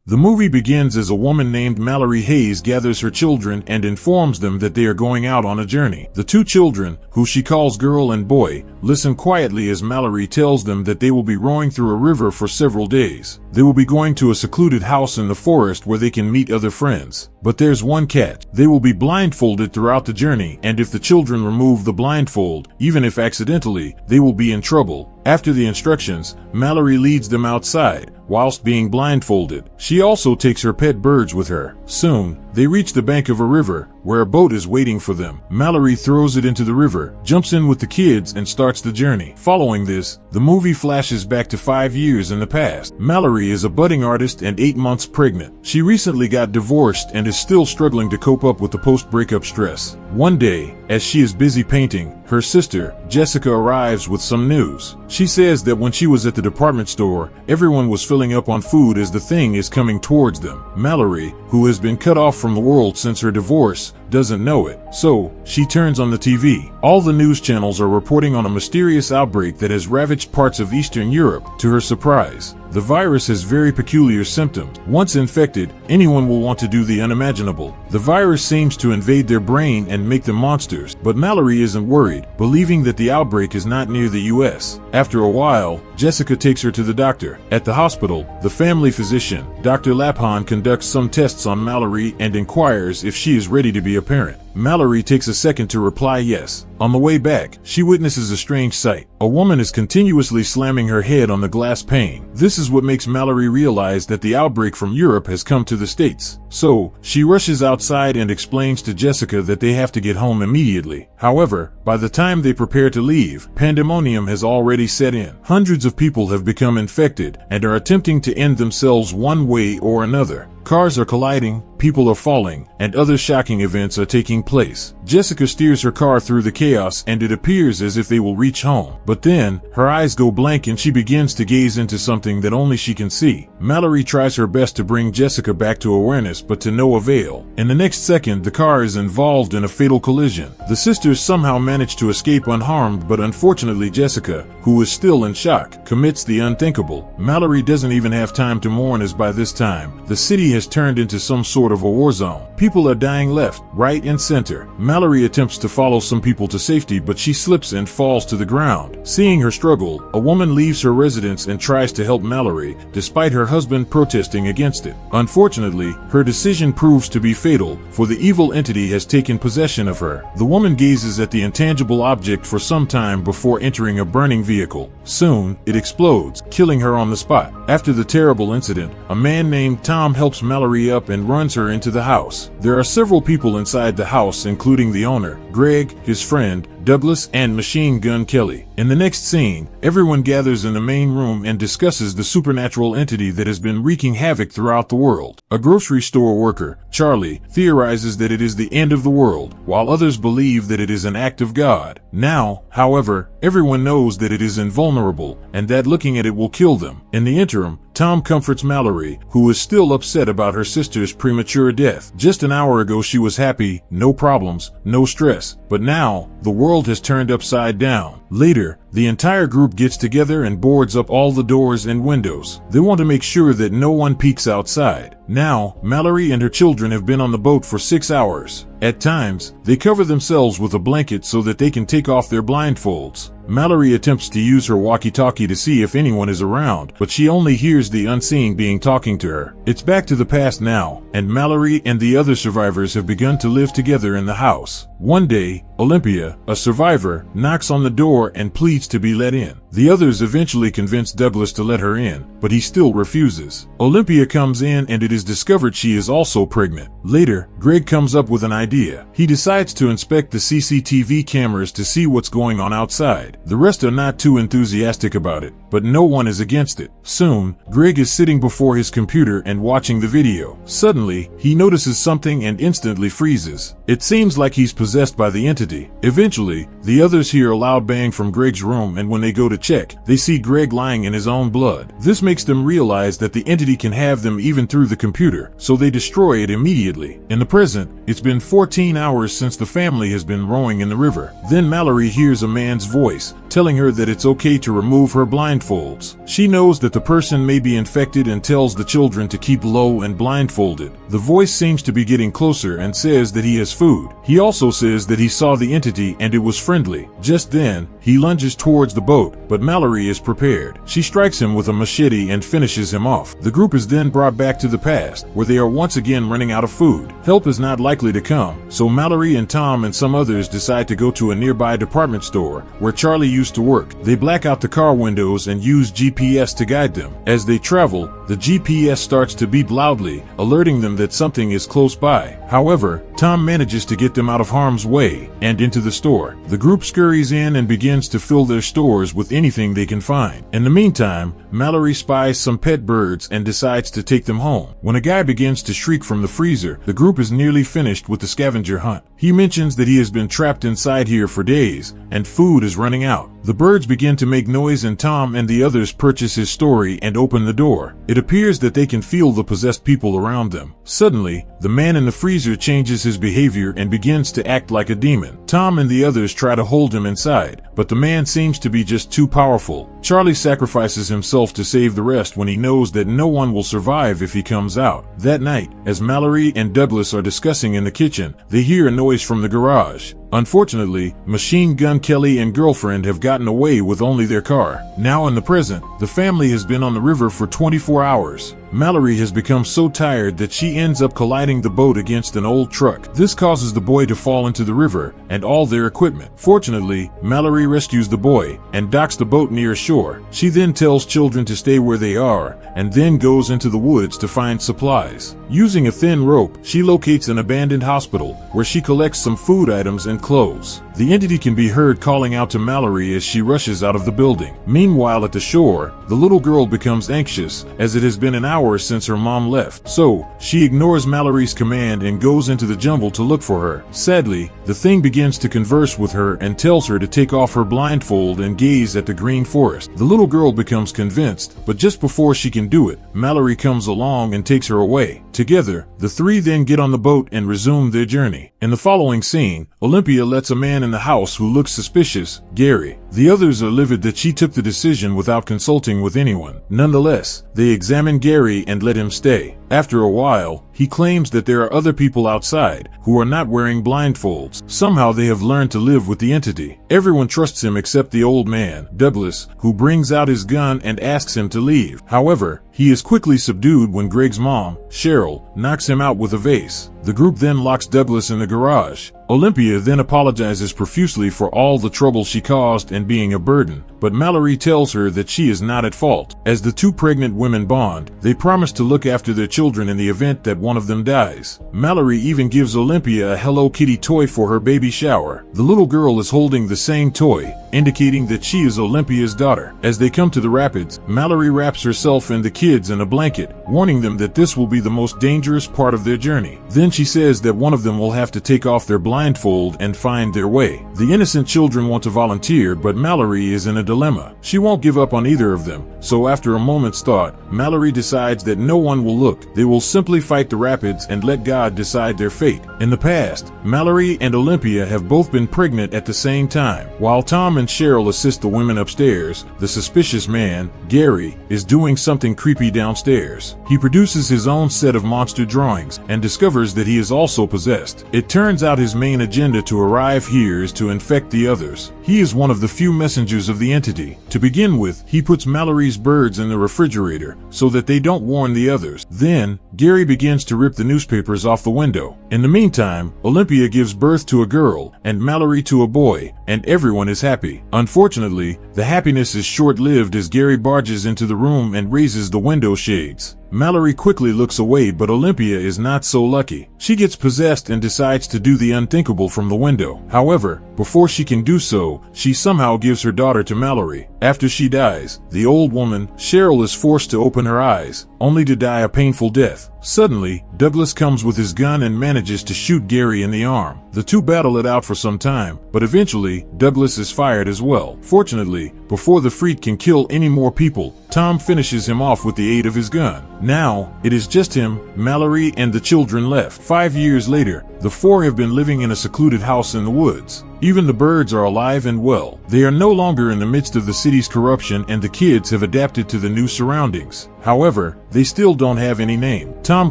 The movie begins as a woman named Mallory Hayes gathers her children and informs them that they are going out on a journey. The two children, who she calls girl and boy, listen quietly as Mallory tells them that they will be rowing through a river for several days. They will be going to a secluded house in the forest where they can meet other friends. But there's one catch. They will be blindfolded throughout the journey, and if the children remove the blindfold, even if accidentally, they will be in trouble. After the instructions, Mallory leads them outside, whilst being blindfolded. She also takes her pet birds with her. Soon, they reach the bank of a river, where a boat is waiting for them. Mallory throws it into the river, jumps in with the kids, and starts the journey. Following this, the movie flashes back to 5 years in the past. Mallory is a budding artist and 8 months pregnant. She recently got divorced and is still struggling to cope up with the post-breakup stress. One day, as she is busy painting, her sister, Jessica, arrives with some news. She says that when she was at the department store, everyone was filling up on food as the thing is coming towards them. Mallory, who has been cut off from the world since her divorce, doesn't know it. So, she turns on the TV. All the news channels are reporting on a mysterious outbreak that has ravaged parts of Eastern Europe. To her surprise, the virus has very peculiar symptoms. Once infected, anyone will want to do the unimaginable. The virus seems to invade their brain and make them monsters. But Mallory isn't worried, believing that the outbreak is not near the US. After a while, Jessica takes her to the doctor. At the hospital, the family physician, Dr. Laphan, conducts some tests on Mallory and inquires if she is ready to be a parent. Mallory takes a second to reply yes. On the way back, she witnesses a strange sight. A woman is continuously slamming her head on the glass pane. This is what makes Mallory realize that the outbreak from Europe has come to the States. So, she rushes outside and explains to Jessica that they have to get home immediately. However, by the time they prepare to leave, pandemonium has already set in. Hundreds of people have become infected and are attempting to end themselves one way or another. Cars are colliding, people are falling, and other shocking events are taking place. Jessica steers her car through the chaos and it appears as if they will reach home. But then, her eyes go blank and she begins to gaze into something that only she can see. Mallory tries her best to bring Jessica back to awareness, but to no avail. In the next second, the car is involved in a fatal collision. The sisters somehow manage to escape unharmed, but unfortunately Jessica, who is still in shock, commits the unthinkable. Mallory doesn't even have time to mourn as by this time, the city has turned into some sort of a war zone. People are dying left, right, and center. Mallory attempts to follow some people to safety, but she slips and falls to the ground. Seeing her struggle, a woman leaves her residence and tries to help Mallory, despite her husband protesting against it. Unfortunately, her decision proves to be fatal, for the evil entity has taken possession of her. The woman gazes at the intangible object for some time before entering a burning vehicle. Soon, it explodes, killing her on the spot. After the terrible incident, a man named Tom helps Mallory up and runs her into the house. There are several people inside the house, including the owner, Greg, his friend, Douglas, and Machine Gun Kelly. In the next scene, everyone gathers in the main room and discusses the supernatural entity that has been wreaking havoc throughout the world. A grocery store worker, Charlie, theorizes that it is the end of the world, while others believe that it is an act of God. Now, however, everyone knows that it is invulnerable, and that looking at it will kill them. In the interim, Tom comforts Mallory, who is still upset about her sister's premature death. Just an hour ago she was happy, no problems, no stress, but now, the world has turned upside down. Later, the entire group gets together and boards up all the doors and windows. They want to make sure that no one peeks outside. Now, Mallory and her children have been on the boat for 6 hours. At times, they cover themselves with a blanket so that they can take off their blindfolds. Mallory attempts to use her walkie-talkie to see if anyone is around, but she only hears the unseen being talking to her. It's back to the past now, and Mallory and the other survivors have begun to live together in the house. One day, Olympia, a survivor, knocks on the door and pleads to be let in. The others eventually convince Douglas to let her in, but he still refuses. Olympia comes in and it is discovered she is also pregnant. Later, Greg comes up with an idea. He decides to inspect the CCTV cameras to see what's going on outside. The rest are not too enthusiastic about it, but no one is against it. Soon, Greg is sitting before his computer and watching the video. Suddenly, he notices something and instantly freezes. It seems like he's possessed by the entity. Eventually, the others hear a loud bang from Greg's room room, and when they go to check, they see Greg lying in his own blood. This makes them realize that the entity can have them even through the computer, so they destroy it immediately. In the present, it's been 14 hours since the family has been rowing in the river. Then Mallory hears a man's voice, telling her that it's okay to remove her blindfolds. She knows that the person may be infected and tells the children to keep low and blindfolded. The voice seems to be getting closer and says that he has food. He also says that he saw the entity and it was friendly. Just then, he lunges towards the boat, but Mallory is prepared. She strikes him with a machete and finishes him off. The group is then brought back to the past, where they are once again running out of food. Help is not likely to come, so Mallory and Tom and some others decide to go to a nearby department store, where Charlie used to work. They black out the car windows and use GPS to guide them. As they travel, the GPS starts to beep loudly, alerting them that something is close by. However, Tom manages to get them out of harm's way and into the store. The group scurries in and begins to fill their stores with anything they can find. In the meantime, Mallory spies some pet birds and decides to take them home. When a guy begins to shriek from the freezer, the group is nearly finished with the scavenger hunt. He mentions that he has been trapped inside here for days and food is running out. The birds begin to make noise and Tom and the others purchase his story and open the door. It appears that they can feel the possessed people around them. Suddenly, the man in the freezer changes his behavior and begins to act like a demon. Tom and the others try to hold him inside, but the man seems to be just too powerful. Charlie sacrifices himself to save the rest when he knows that no one will survive if he comes out. That night, as Mallory and Douglas are discussing in the kitchen, they hear a noise from the garage. Unfortunately, Machine Gun Kelly and girlfriend have gotten away with only their car. Now in the present, the family has been on the river for 24 hours. Mallory has become so tired that she ends up colliding the boat against an old truck. This causes the boy to fall into the river and all their equipment. Fortunately, Mallory rescues the boy and docks the boat near shore. She then tells children to stay where they are and then goes into the woods to find supplies. Using a thin rope, she locates an abandoned hospital where she collects some food items and clothes. The entity can be heard calling out to Mallory as she rushes out of the building. Meanwhile, at the shore, the little girl becomes anxious as it has been an hour since her mom left. So, she ignores Mallory's command and goes into the jungle to look for her. Sadly, the thing begins to converse with her and tells her to take off her blindfold and gaze at the green forest. The little girl becomes convinced, but just before she can do it, Mallory comes along and takes her away. Together, the three then get on the boat and resume their journey. In the following scene, Olympia lets a man in the house who looks suspicious, Gary. The others are livid that she took the decision without consulting with anyone. Nonetheless, they examine Gary and let him stay. After a while, he claims that there are other people outside who are not wearing blindfolds. Somehow they have learned to live with the entity. Everyone trusts him except the old man, Douglas, who brings out his gun and asks him to leave. However, he is quickly subdued when Greg's mom, Cheryl, knocks him out with a vase. The group then locks Douglas in the garage. Olympia then apologizes profusely for all the trouble she caused and being a burden, but Mallory tells her that she is not at fault. As the two pregnant women bond, they promise to look after their children in the event that one of them dies. Mallory even gives Olympia a Hello Kitty toy for her baby shower. The little girl is holding the same toy, indicating that she is Olympia's daughter. As they come to the rapids, Mallory wraps herself and the kids in a blanket, warning them that this will be the most dangerous part of their journey. Then she says that one of them will have to take off their blindfold and find their way. The innocent children want to volunteer, but Mallory is in a dilemma. She won't give up on either of them, so after a moment's thought, Mallory decides that no one will look. They will simply fight the rapids and let God decide their fate. In the past, Mallory and Olympia have both been pregnant at the same time. While Tom and Cheryl assist the women upstairs, the suspicious man, Gary, is doing something creepy downstairs. He produces his own set of monster drawings and discovers that he is also possessed. It turns out his main agenda to arrive here is to infect the others. He is one of the few messengers of the entity. To begin with, he puts Mallory's birds in the refrigerator so that they don't warn the others. Then, Gary begins to rip the newspapers off the window. In the meantime, Olympia gives birth to a girl and Mallory to a boy, and everyone is happy. Unfortunately, the happiness is short-lived as Gary barges into the room and raises the window shades. Mallory quickly looks away, but Olympia is not so lucky. She gets possessed and decides to do the unthinkable from the window. However, before she can do so, she somehow gives her daughter to Mallory. After she dies, the old woman, Cheryl, is forced to open her eyes, only to die a painful death. Suddenly, Douglas comes with his gun and manages to shoot Gary in the arm. The two battle it out for some time, but eventually, Douglas is fired as well. Fortunately, before the freak can kill any more people, Tom finishes him off with the aid of his gun. Now, it is just him, Mallory, and the children left. 5 years later, the four have been living in a secluded house in the woods. Even the birds are alive and well. They are no longer in the midst of the city's corruption, and the kids have adapted to the new surroundings. However, they still don't have any name. Tom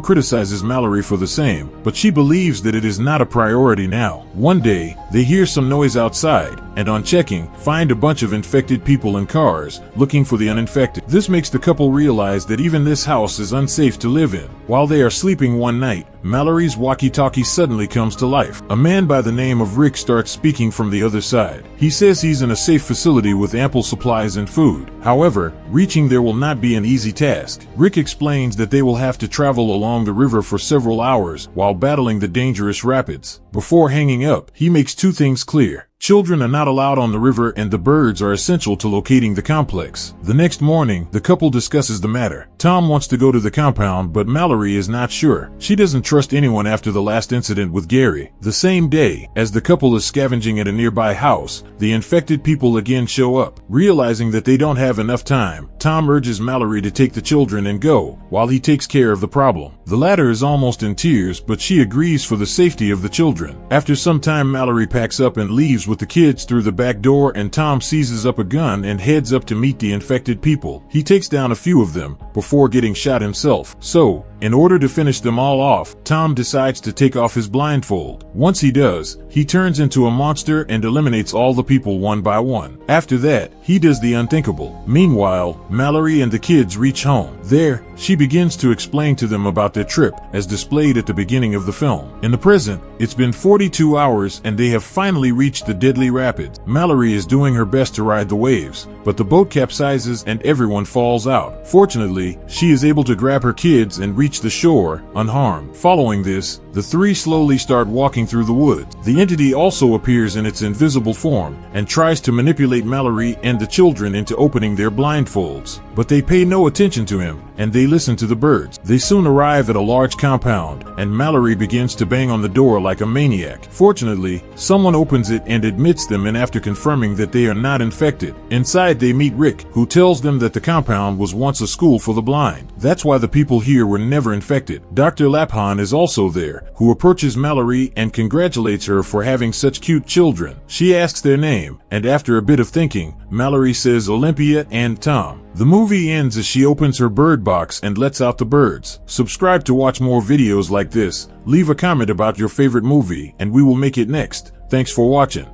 criticizes Mallory for the same, but she believes that it is not a priority now. One day, they hear some noise outside, and on checking, find a bunch of infected people in cars, looking for the uninfected. This makes the couple realize that even this house is unsafe to live in. While they are sleeping one night, Mallory's walkie-talkie suddenly comes to life. A man by the name of Rick starts speaking from the other side. He says he's in a safe facility with ample supplies and food. However, reaching there will not be an easy task. Rick explains that they will have to travel along the river for several hours while battling the dangerous rapids. Before hanging up, he makes two things clear. Children are not allowed on the river, and the birds are essential to locating the complex. The next morning, the couple discusses the matter. Tom wants to go to the compound, but Mallory is not sure. She doesn't trust anyone after the last incident with Gary. The same day, as the couple is scavenging at a nearby house, the infected people again show up. Realizing that they don't have enough time, Tom urges Mallory to take the children and go, while he takes care of the problem. The latter is almost in tears, but she agrees for the safety of the children. After some time, Mallory packs up and leaves with the kids through the back door, and Tom seizes up a gun and heads up to meet the infected people. He takes down a few of them before getting shot himself. So, in order to finish them all off, Tom decides to take off his blindfold. Once he does, he turns into a monster and eliminates all the people one by one. After that, he does the unthinkable. Meanwhile, Mallory and the kids reach home. There, she begins to explain to them about their trip, as displayed at the beginning of the film. In the present, it's been 42 hours and they have finally reached the deadly rapids. Mallory is doing her best to ride the waves, but the boat capsizes and everyone falls out. Fortunately, she is able to grab her kids and reach the shore unharmed. Following this, the three slowly start walking through the woods. The entity also appears in its invisible form and tries to manipulate Mallory and the children into opening their blindfolds, but they pay no attention to him and they listen to the birds. They soon arrive at a large compound, and Mallory begins to bang on the door like a maniac. Fortunately, someone opens it and admits them, and after confirming that they are not infected, inside they meet Rick, who tells them that the compound was once a school for the blind. That's why the people here were never infected. Dr. Laphan is also there, who approaches Mallory and congratulates her for having such cute children. She asks their name, and after a bit of thinking, Mallory says Olympia and Tom. The movie ends as she opens her bird box and lets out the birds. Subscribe to watch more videos like this, leave a comment about your favorite movie, and we will make it next. Thanks for watching.